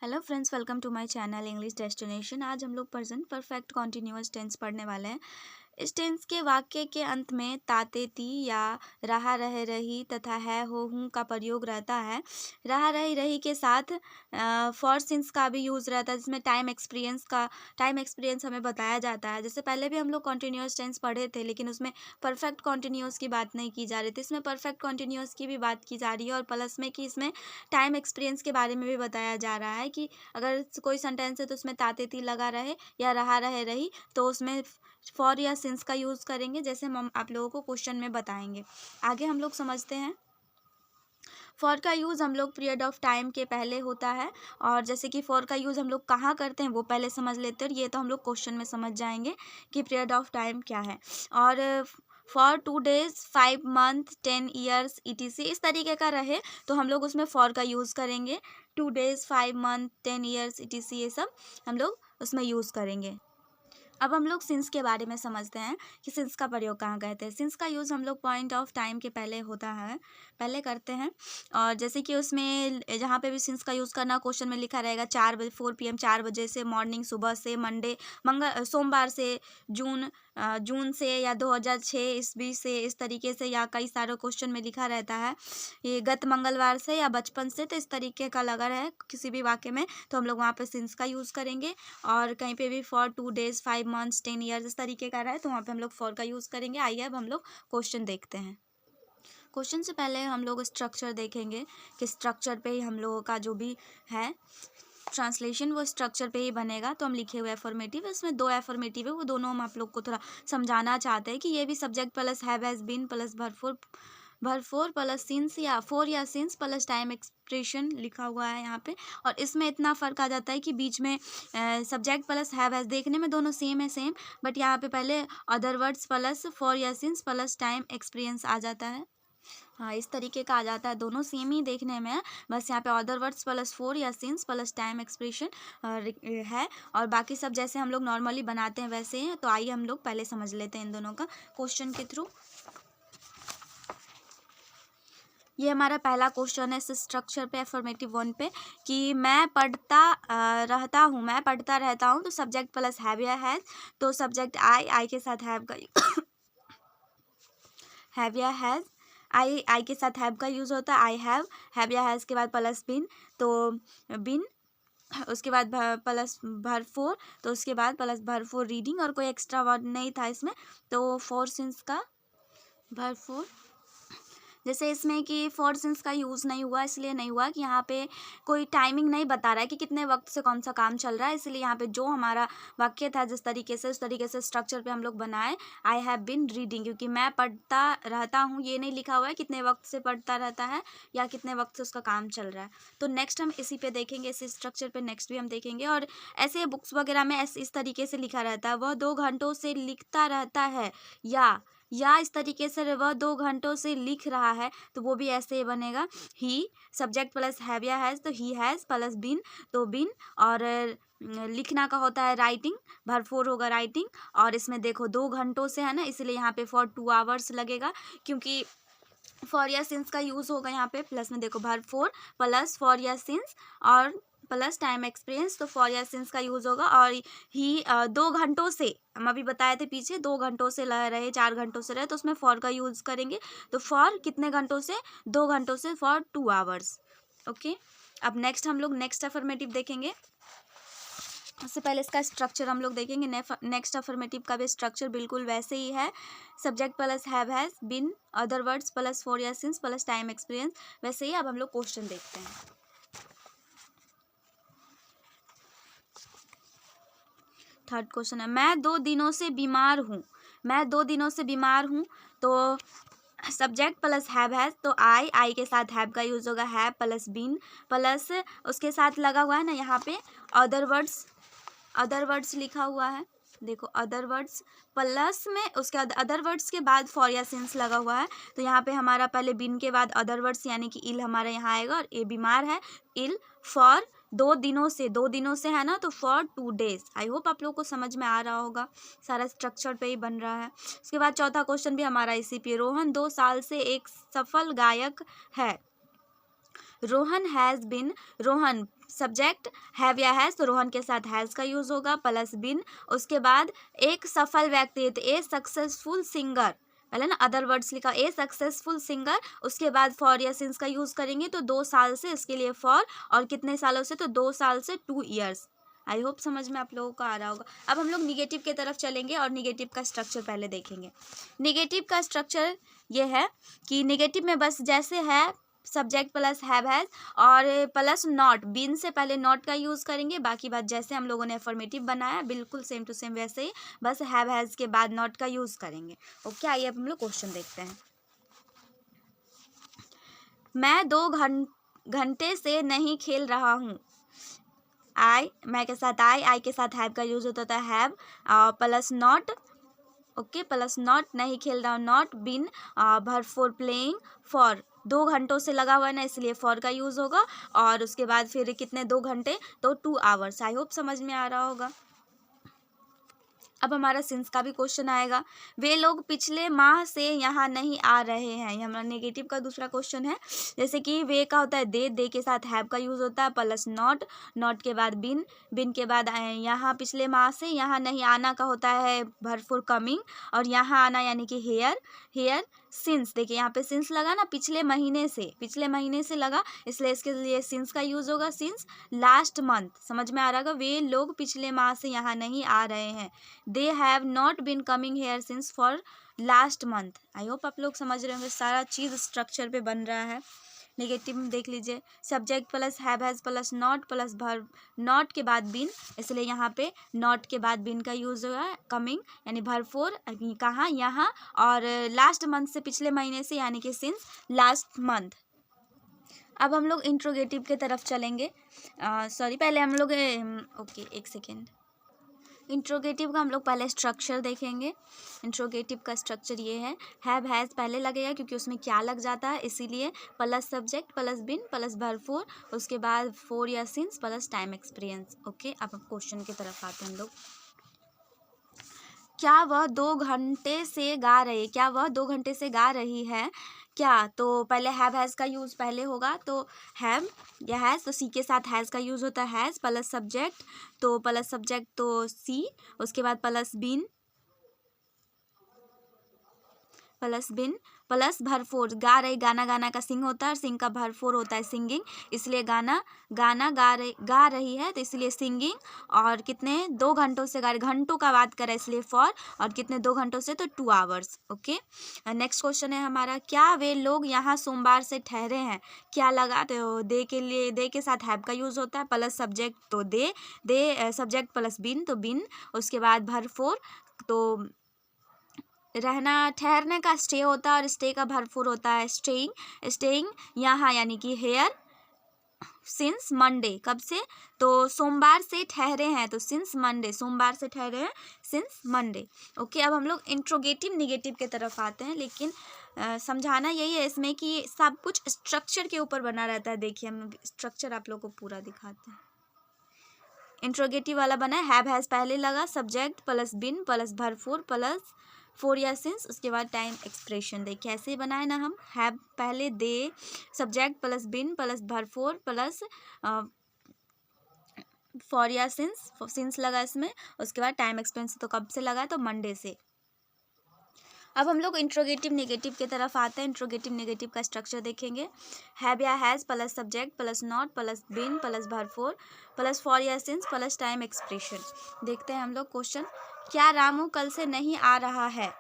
Hello friends, welcome to my channel English destination. आज हम लोग प्रेजेंट परफेक्ट कॉन्टिन्यूअस टेंस पढ़ने वाले हैं। इस टेंस के वाक्य के अंत में ताते ती या रहा रहे रही तथा है हो हूँ का प्रयोग रहता है। रहा रही रही के साथ फॉर सिंस का भी यूज़ रहता है, जिसमें टाइम एक्सपीरियंस हमें बताया जाता है। जैसे पहले भी हम लोग कॉन्टिन्यूअस टेंस पढ़े थे, लेकिन उसमें परफेक्ट कॉन्टिन्यूअस की बात नहीं की जा रही थी। इसमें परफेक्ट कॉन्टिन्यूअस की भी बात की जा रही है और प्लस में कि इसमें टाइम एक्सपीरियंस के बारे में भी बताया जा रहा है कि अगर कोई सेंटेंस है तो उसमें ताते ती लगा रहे या रहा रहे रही तो उसमें फॉर या सिंस का यूज़ करेंगे, जैसे हम आप लोगों को क्वेश्चन में बताएंगे। आगे हम लोग समझते हैं। फॉर का यूज़ हम लोग पीरियड ऑफ टाइम के पहले होता है, और जैसे कि फॉर का यूज़ हम लोग कहाँ करते हैं वो पहले समझ लेते हैं, और ये तो हम लोग क्वेश्चन में समझ जाएंगे कि पीरियड ऑफ टाइम क्या है। और for 2 days 5 month 10 years etc इस तरीके का रहे तो हम लोग उसमें फॉर का यूज़ करेंगे। 2 days 5 month 10 years etc ये सब हम लोग उसमें यूज़ करेंगे। अब हम लोग सिंस के बारे में समझते हैं कि सिंस का प्रयोग कहाँ कहते हैं। सिंस का यूज़ हम लोग पॉइंट ऑफ टाइम के पहले होता है, पहले करते हैं। और जैसे कि उसमें जहाँ पे भी सिंस का यूज़ करना क्वेश्चन में लिखा रहेगा 4 बजे 4 PM 4 बजे से, मॉर्निंग सुबह से, सोमवार से, जून से या 2006 ईस्वी से, इस तरीके से, या कई सारे क्वेश्चन में लिखा रहता है ये गत मंगलवार से या बचपन से, तो इस तरीके का लगा रहे किसी भी वाक्य में तो हम लोग वहाँ पे सिंस का यूज़ करेंगे। और कहीं पे भी फॉर 2 days 5 months 10 years इस तरीके का रहा है तो वहाँ पे हम लोग फॉर का यूज़ करेंगे। आइए अब हम लोग क्वेश्चन देखते हैं। क्वेश्चन से पहले हम लोग स्ट्रक्चर देखेंगे कि स्ट्रक्चर पे ही हम लोगों का जो भी है ट्रांसलेशन वो स्ट्रक्चर पे ही बनेगा। तो हम लिखे हुए एफर्मेटिव, इसमें 2 एफर्मेटिव है, वो दोनों हम आप लोग को थोड़ा समझाना चाहते हैं कि ये भी subject plus have has been plus भरपूर प्लस सिंस या फोर या सिंस प्लस टाइम एक्सप्रेशन लिखा हुआ है यहाँ पे। और इसमें इतना फ़र्क आ जाता है कि बीच में सब्जेक्ट प्लस हैव हैज़ देखने में दोनों सेम है, बट यहाँ पे पहले अदर वर्ड्स प्लस फोर या सिंस प्लस टाइम एक्सपीरियंस आ जाता है। हाँ, इस तरीके का आ जाता है, दोनों सेम ही देखने में है, बस यहाँ पे अदर वर्ड्स प्लस फोर या सिंस प्लस टाइम एक्सप्रेशन है। और बाकी सब जैसे हम लोग नॉर्मली बनाते हैं वैसे हैं। तो आइए हम लोग पहले समझ लेते हैं इन दोनों का क्वेश्चन के थ्रू। ये हमारा पहला क्वेश्चन है इस स्ट्रक्चर पे, एफर्मेटिव 1 पे, कि मैं पढ़ता रहता हूँ तो सब्जेक्ट प्लस हैव या हैज़, तो सब्जेक्ट आई के साथ हैव का हैव या हैज़, आई के साथ हैव का यूज़ होता है। आई हैव या हैज़ के बाद प्लस बिन, तो बिन, उसके बाद प्लस भरपूर, तो उसके बाद प्लस भरपूर रीडिंग, और कोई एक्स्ट्रा वर्ड नहीं था इसमें, तो फोर सिंस का भरपूर। जैसे इसमें कि फॉर सिंस का यूज़ नहीं हुआ, इसलिए नहीं हुआ कि यहाँ पे कोई टाइमिंग नहीं बता रहा है कि कितने वक्त से कौन सा काम चल रहा है, इसलिए यहाँ पे जो हमारा वाक्य था जिस तरीके से उस तरीके से स्ट्रक्चर पे हम लोग बनाए, आई हैव बिन रीडिंग, क्योंकि मैं पढ़ता रहता हूँ ये नहीं लिखा हुआ है कितने वक्त से पढ़ता रहता है या कितने वक्त से उसका काम चल रहा है। तो नेक्स्ट हम इसी पे देखेंगे, इसी स्ट्रक्चर पे नेक्स्ट भी हम देखेंगे। और ऐसे बुक्स वगैरह में इस तरीके से लिखा रहता है, वह 2 घंटों से लिखता रहता है, या इस तरीके से वह 2 घंटों से लिख रहा है, तो वो भी ऐसे ही बनेगा। ही सब्जेक्ट प्लस हैव या हैज़, तो ही हैज़ प्लस बिन, तो बिन। और लिखना का होता है राइटिंग, भरपूर होगा राइटिंग। और इसमें देखो 2 घंटों से है ना, इसलिए यहाँ पे फॉर 2 hours लगेगा, क्योंकि फॉर या सिंस का यूज़ होगा यहाँ पे। प्लस में देखो भरपूर प्लस फॉर या सिंस और प्लस टाइम एक्सपीरियंस, तो फॉर या सिंस का यूज़ होगा। और ही 2 घंटों से, हम अभी बताए थे पीछे 2 घंटों से रहे 4 घंटों से रहे, तो उसमें फॉर का यूज़ करेंगे। तो फॉर कितने घंटों से, 2 घंटों से, फॉर 2 hours। ओके, अब नेक्स्ट हम लोग नेक्स्ट अफर्मेटिव देखेंगे। उससे पहले इसका स्ट्रक्चर हम लोग देखेंगे। नेक्स्ट अफर्मेटिव का भी स्ट्रक्चर बिल्कुल वैसे ही है, subject plus have has been, other words plus four या सिंस प्लस टाइम एक्सपीरियंस, वैसे ही। अब हम लोग क्वेश्चन देखते हैं। थर्ड क्वेश्चन है, मैं 2 दिनों से बीमार हूँ। मैं 2 दिनों से बीमार हूँ, तो सब्जेक्ट प्लस हैव हैज़, तो आई के साथ हैव का यूज़ होगा, हैव प्लस बीन, प्लस उसके साथ लगा हुआ है ना यहाँ पे अदर वर्ड्स लिखा हुआ है, देखो अदर वर्ड्स, प्लस में उसके बाद अदर वर्ड्स के बाद फॉर या सिंस लगा हुआ है। तो यहाँ पे हमारा पहले बिन के बाद अदर वर्ड्स यानी कि इल हमारा यहाँ आएगा, और ये बीमार है, इल फॉर 2 दिनों से है ना, तो फॉर 2 days। आई होप आप लोग को समझ में आ रहा होगा, सारा स्ट्रक्चर पे ही बन रहा है। उसके बाद चौथा क्वेश्चन भी हमारा इसी पे, रोहन 2 साल से एक सफल गायक है। रोहन सब्जेक्ट हैव या हैज, तो रोहन के साथ हैज का यूज होगा, प्लस बिन। उसके बाद एक सफल व्यक्ति, तो ए सक्सेसफुल सिंगर, पहले ना अदर वर्ड्स लिखा, ए सक्सेसफुल सिंगर। उसके बाद फॉर या सिंस का यूज करेंगे, तो 2 साल से, इसके लिए फॉर, और कितने सालों से, तो 2 साल से 2 ईयर्स। आई होप समझ में आप लोगों को आ रहा होगा। अब हम लोग निगेटिव की तरफ चलेंगे और निगेटिव का स्ट्रक्चर पहले देखेंगे। निगेटिव का स्ट्रक्चर ये है कि निगेटिव में बस जैसे है सब्जेक्ट प्लस हैव हैज और प्लस नॉट, बीन से पहले नॉट का यूज़ करेंगे। बाकी बात जैसे हम लोगों ने अफर्मेटिव बनाया बिल्कुल सेम टू सेम वैसे ही, बस हैव हैज के बाद नॉट का यूज़ करेंगे। ओके, आइए अब हम लोग क्वेश्चन देखते हैं। मैं 2 घंटे से नहीं खेल रहा हूँ। आई, मैं के साथ आई के साथ हैव का यूज होता था have, plus not. Okay, plus not, नहीं खेल रहा हूँ, नॉट, बिन, भर फॉर प्लेइंग, फॉर 2 घंटों से लगा हुआ है ना, इसलिए फॉर का यूज होगा। और उसके बाद फिर कितने 2 घंटे, तो 2 आवर्स। आई होप समझ में आ रहा होगा। अब हमारा सिंस का भी क्वेश्चन आएगा। वे लोग पिछले माह से यहाँ नहीं आ रहे हैं, ये हमारा नेगेटिव का दूसरा क्वेश्चन है। जैसे कि वे का होता है दे के साथ हैव का यूज होता है, प्लस नॉट, नॉट के बाद बिन, बिन के बाद यहाँ पिछले माह से यहाँ नहीं आना का होता है भर फॉर कमिंग, और यहाँ आना यानी कि हेयर, हेयर सिंस। देखिए यहाँ पे सिंस लगा ना, पिछले महीने से लगा, इसलिए इसके लिए सिंस का यूज होगा, सिंस लास्ट मंथ। समझ में आ रहा होगा, वे लोग पिछले माह से यहाँ नहीं आ रहे हैं। They have not been coming here since for last month. I hope आप लोग समझ रहे होंगे, सारा चीज़ स्ट्रक्चर पे बन रहा है। नेगेटिव में देख लीजिए, subject plus have has plus not plus भर, नॉट के बाद बिन, इसलिए यहाँ पे नॉट के बाद बिन का यूज हुआ है, कमिंग यानी भर फोर, कहाँ, यहाँ, और लास्ट मंथ से पिछले महीने से यानी कि सिंस लास्ट मंथ। अब हम लोग इंट्रोगेटिव की तरफ चलेंगे। सॉरी, पहले हम लोग ओके एक सेकेंड, इंट्रोगेटिव का हम लोग पहले स्ट्रक्चर देखेंगे। इंट्रोगेटिव का स्ट्रक्चर ये है, हैव हैज़ पहले लगेगा क्योंकि उसमें क्या लग जाता है, इसीलिए plus subject plus been plus भर फोर, उसके बाद फोर या since plus time experience. Okay, अब क्वेश्चन की तरफ आते हैं हम लोग। क्या वह 2 घंटे से गा रही, क्या वह 2 घंटे से गा रही है क्या, तो पहले हैव हैज़ का यूज़ पहले होगा, तो हैव या हैज़, तो सी के साथ हैज़ का यूज़ होता है हैज़, प्लस सब्जेक्ट, तो प्लस सब्जेक्ट तो सी, उसके बाद प्लस बिन प्लस भर फोर, गा रही, गाना गाना का सिंग होता है और सिंग का भर फोर होता है सिंगिंग, इसलिए गाना गा रही है, तो इसलिए सिंगिंग। और कितने 2 घंटों से गा रही, घंटों का बात करें इसलिए फॉर, और कितने 2 घंटों से, तो 2 आवर्स। ओके, नेक्स्ट क्वेश्चन है हमारा, क्या वे लोग यहाँ सोमवार से ठहरे हैं, क्या लगा, तो दे के लिए, दे के साथ हैव का यूज़ होता है, प्लस सब्जेक्ट तो दे सब्जेक्ट प्लस बिन, तो बिन, उसके बाद भर फोर, तो रहना ठहरने का स्टे होता है और स्टे का भरपूर होता है स्टेइंग यहाँ यानी कि हेयर, सिंस मंडे, कब से, तो सोमवार से ठहरे हैं, तो सिंस मंडे, सोमवार से ठहरे हैं सिंस मंडे। ओके, अब हम लोग इंट्रोगेटिव निगेटिव की तरफ आते हैं, लेकिन समझाना यही है इसमें कि सब कुछ स्ट्रक्चर के ऊपर बना रहता है। देखिए हम स्ट्रक्चर आप लोग को पूरा दिखाते हैं। इंट्रोगेटिव वाला बना है, हैव हैज़ पहले लगा, सब्जेक्ट प्लस बिन प्लस भरपूर प्लस फोर या सिंस, उसके बाद टाइम एक्सप्रेशन। देखिए ऐसे बनाए ना, हम हैव पहले दे, सब्जेक्ट प्लस बिन प्लस भर फोर प्लस फॉर या सिंस लगा इसमें, उसके बाद टाइम एक्सप्रेशन, तो कब से लगा, तो मंडे से। अब हम लोग इंट्रोगेटिव नेगेटिव की तरफ आते हैं। इंट्रोगेटिव नेगेटिव का स्ट्रक्चर देखेंगे, हैव या has plus subject plus not plus been plus भर फोर प्लस फॉर या सिंस प्लस टाइम एक्सप्रेशन। देखते हैं हम लोग क्वेश्चन, क्या रामू कल से नहीं आ रहा है,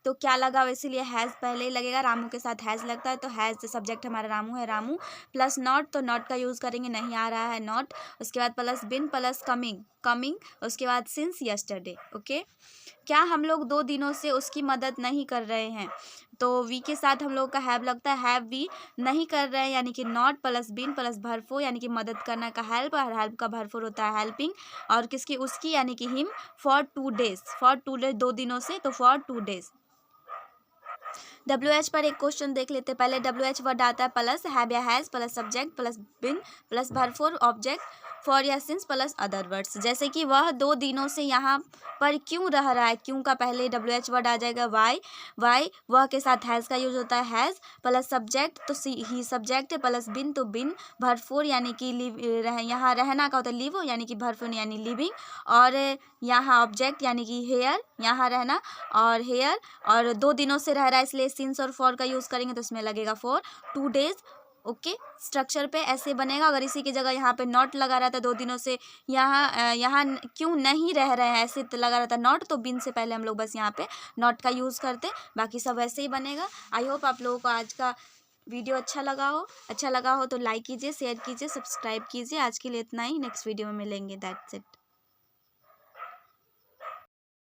तो क्या लगा, इसीलिए हैज़ पहले ही लगेगा, रामू के साथ हैज़ लगता है, तो हैज़ सब्जेक्ट हमारा रामू है, रामू प्लस नॉट, तो नॉट का यूज़ करेंगे, नहीं आ रहा है नॉट, उसके बाद प्लस बिन प्लस कमिंग, उसके बाद सिंस यस्टरडे। ओके, क्या हम लोग 2 दिनों से उसकी मदद नहीं कर रहे हैं, तो वी के साथ हम लोग का हैव लगता है, हैव वी, नहीं कर रहे हैं यानी कि नॉट प्लस बिन प्लस भरफोर यानी कि मदद करना का हेल्प, और हेल्प का भरफोर होता है हेल्पिंग, और किसकी, उसकी यानी कि हिम, फॉर 2 डेज, 2 दिनों से, तो फॉर 2 डेज। WH पर एक क्वेश्चन देख लेते हैं। पहले WH वर्ड आता है प्लस हैव या has plus subject plus been plus before object for या सिंस प्लस अदर वर्ड्स, जैसे कि वह 2 दिनों से यहाँ पर क्यों रह रहा है, क्यों का पहले WH वर्ड आ जाएगा वाई, वह के साथ हैज़ का यूज होता है हैज़ प्लस सब्जेक्ट तो ही सब्जेक्ट प्लस बिन तो बिन, भरपूर यानी कि यहाँ रहना का होता है लिव यानी कि भरपूर यानी लिविंग, और यहाँ ऑब्जेक्ट यानी कि हेयर यहाँ रहना और हेयर, और 2 दिनों से रह रहा है इसलिए सिंस और फॉर का यूज़ करेंगे तो इसमें लगेगा फॉर 2 डेज। ओके, स्ट्रक्चर पे ऐसे बनेगा। अगर इसी की जगह यहाँ पे नॉट लगा रहता 2 दिनों से यहाँ क्यों नहीं रह रहे हैं ऐसे तो लगा रहता नॉट, तो बिन से पहले हम लोग बस यहाँ पे नॉट का यूज़ करते, बाकी सब वैसे ही बनेगा। आई होप आप लोगों को आज का वीडियो अच्छा लगा हो तो लाइक कीजिए, शेयर कीजिए, सब्सक्राइब कीजिए। आज के लिए इतना ही, नेक्स्ट वीडियो में मिलेंगे। That's it.